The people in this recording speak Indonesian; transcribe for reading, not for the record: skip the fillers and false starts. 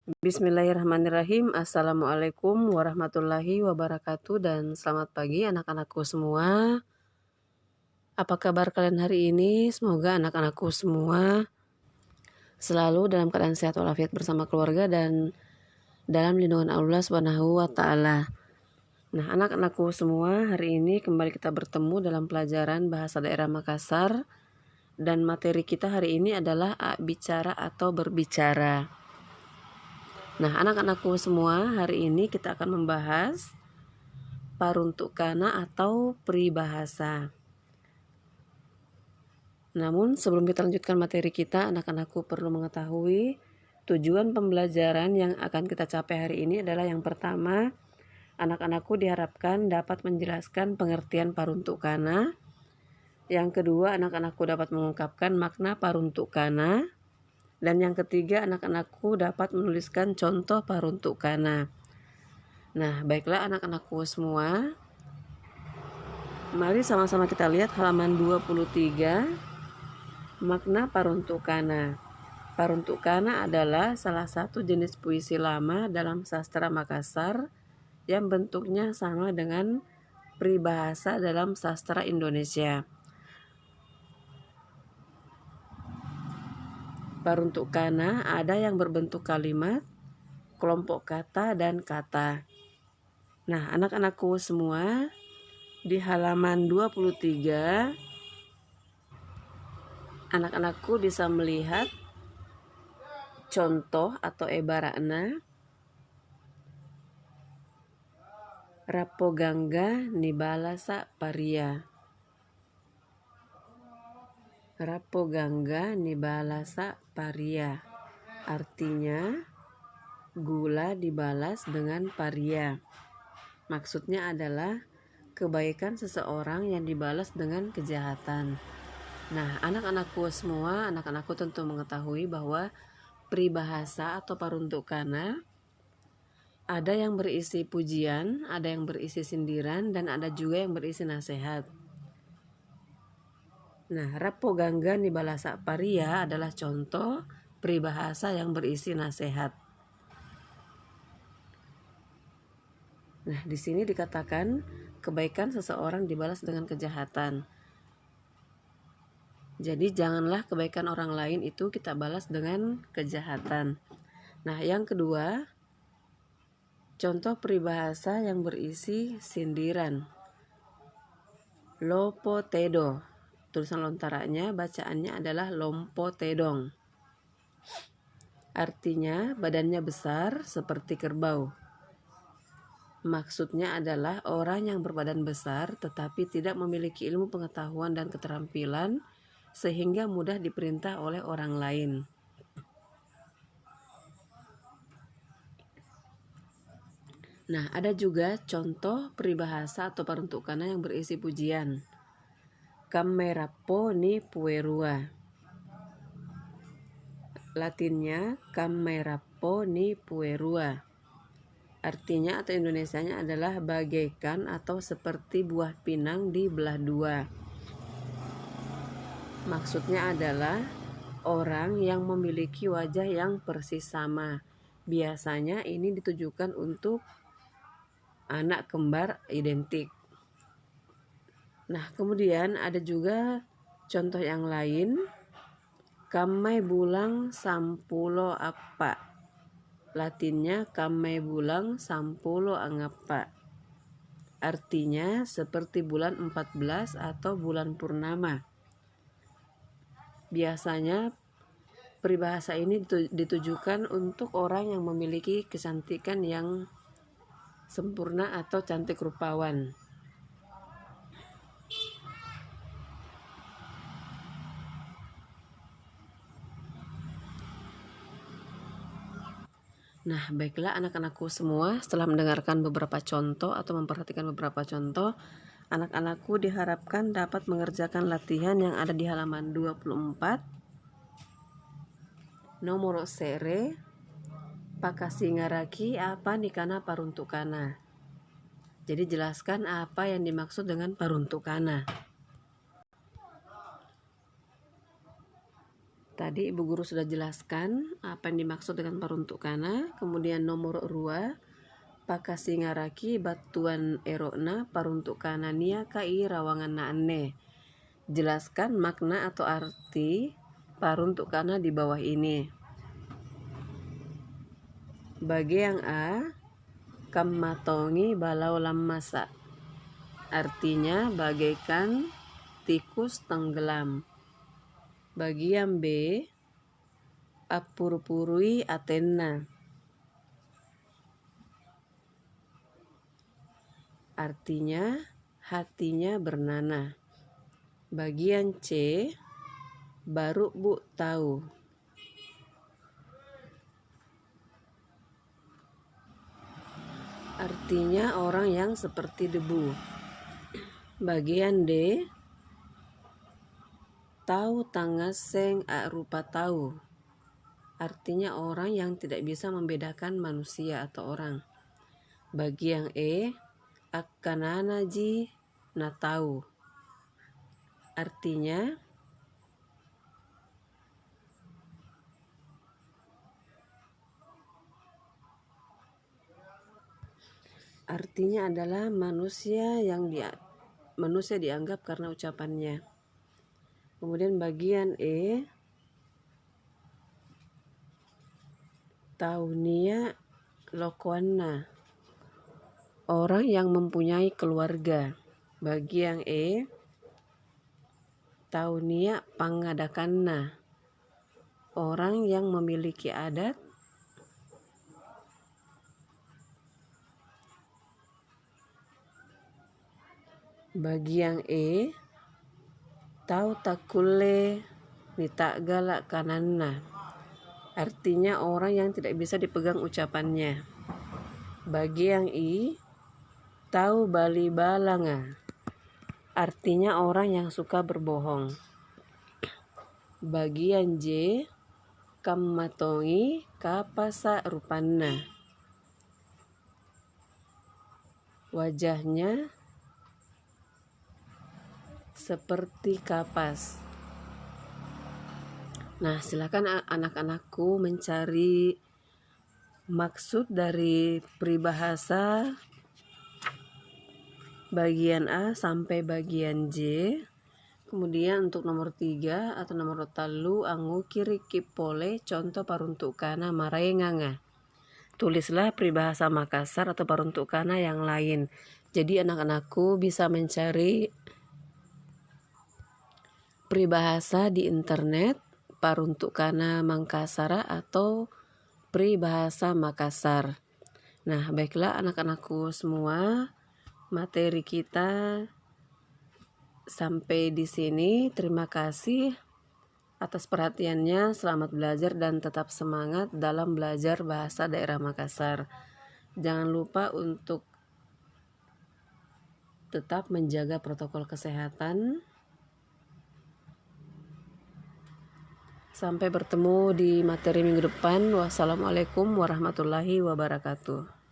Bismillahirrahmanirrahim. Assalamualaikum warahmatullahi wabarakatuh dan selamat pagi anak-anakku semua. Apa kabar kalian hari ini? Semoga anak-anakku semua selalu dalam keadaan sehat walafiat bersama keluarga dan dalam lindungan Allah Subhanahu wa taala. Nah, anak-anakku semua, hari ini kembali kita bertemu dalam pelajaran Bahasa Daerah Makassar dan materi kita hari ini adalah bicara atau berbicara. Nah, anak-anakku semua, hari ini kita akan membahas paruntukana atau peribahasa. Namun, sebelum kita lanjutkan materi kita, anak-anakku perlu mengetahui tujuan pembelajaran yang akan kita capai hari ini adalah yang pertama, anak-anakku diharapkan dapat menjelaskan pengertian paruntukana. Yang kedua, anak-anakku dapat mengungkapkan makna paruntukana. Dan yang ketiga, anak-anakku dapat menuliskan contoh paruntukana. Nah, baiklah anak-anakku semua. Mari sama-sama kita lihat halaman 23. Makna paruntukana. Paruntukana adalah salah satu jenis puisi lama dalam sastra Makassar yang bentuknya sama dengan peribahasa dalam sastra Indonesia. Paruntukana ada yang berbentuk kalimat, kelompok kata, dan kata. Nah, anak-anakku semua, di halaman 23, anak-anakku bisa melihat contoh atau ibaratna Rapogangga nibalasa paria. Rapogangga nibalasa paria. Artinya gula dibalas dengan paria. Maksudnya adalah kebaikan seseorang yang dibalas dengan kejahatan. Nah, anak-anakku semua, anak-anakku tentu mengetahui bahwa peribahasa atau paruntukana ada yang berisi pujian, ada yang berisi sindiran, dan ada juga yang berisi nasihat. Nah, Rapogangga nibalasa paria adalah contoh peribahasa yang berisi nasihat. Nah, di sini dikatakan kebaikan seseorang dibalas dengan kejahatan. Jadi janganlah kebaikan orang lain itu kita balas dengan kejahatan. Nah, yang kedua, contoh peribahasa yang berisi sindiran. Lopo tedo. Tulisan lontaranya, bacaannya adalah lompo tedong. Artinya badannya besar seperti kerbau. Maksudnya adalah orang yang berbadan besar tetapi tidak memiliki ilmu pengetahuan dan keterampilan sehingga mudah diperintah oleh orang lain. Nah, ada juga contoh peribahasa atau paruntukana yang berisi pujian. Kamerapo ni puerua. Latinnya kamerapo ni puerua. Artinya atau Indonesianya adalah bagaikan atau seperti buah pinang dibelah dua. Maksudnya adalah orang yang memiliki wajah yang persis sama. Biasanya ini ditujukan untuk anak kembar identik. Nah, kemudian ada juga contoh yang lain. Kamai bulang sampulo apa. Latinnya kamai bulang sampulo angapa. Artinya seperti bulan 14 atau bulan purnama. Biasanya peribahasa ini ditujukan untuk orang yang memiliki kecantikan yang sempurna atau cantik rupawan. Nah, baiklah anak-anakku semua, setelah mendengarkan beberapa contoh atau memperhatikan beberapa contoh, anak-anakku diharapkan dapat mengerjakan latihan yang ada di halaman 24. Nomor sere, pakasingaraki apa nikana paruntukana. Jadi jelaskan apa yang dimaksud dengan paruntukana. Tadi Ibu Guru sudah jelaskan apa yang dimaksud dengan paruntukana. Kemudian nomor 2, pakasingaraki batuan erokna paruntukana nia kai rawangan naane. Jelaskan makna atau arti paruntukana di bawah ini. Bagi yang A, kammatongi balau lammasa. Artinya bagaikan tikus tenggelam. Bagi yang B, apurpurui atenna. Artinya hatinya bernanah. Bagian C, baru Bu tahu. Artinya orang yang seperti debu. Bagian D, tahu tangaseng a rupa tahu. Artinya orang yang tidak bisa membedakan manusia atau orang. Bagi yang E, akkananaji na tahu. Artinya adalah manusia dianggap karena ucapannya. Kemudian bagian E, taunia lokoanna. Orang yang mempunyai keluarga. Bagi yang E, taunia pangadakanna. Orang yang memiliki adat. Bagi yang E, tau takule nitagala kananna. Artinya orang yang tidak bisa dipegang ucapannya. Bagi yang I, tau bali balanga. Artinya orang yang suka berbohong. Bagi yang J, kammatongi kapasa rupanna. Wajahnya seperti kapas. Nah, silakan anak-anakku mencari maksud dari peribahasa bagian A sampai bagian J. Kemudian untuk nomor 3 atau nomor talu angu kiri kipole contoh paruntukana maraenganga. Tulislah peribahasa Makassar atau paruntukana yang lain. Jadi anak-anakku bisa mencari peribahasa di internet paruntukana Mangkasara atau peribahasa Makassar. Nah, baiklah anak-anakku semua, materi kita sampai di sini. Terima kasih atas perhatiannya. Selamat belajar dan tetap semangat dalam belajar bahasa daerah Makassar. Jangan lupa untuk tetap menjaga protokol kesehatan. Sampai bertemu di materi minggu depan. Wassalamualaikum warahmatullahi wabarakatuh.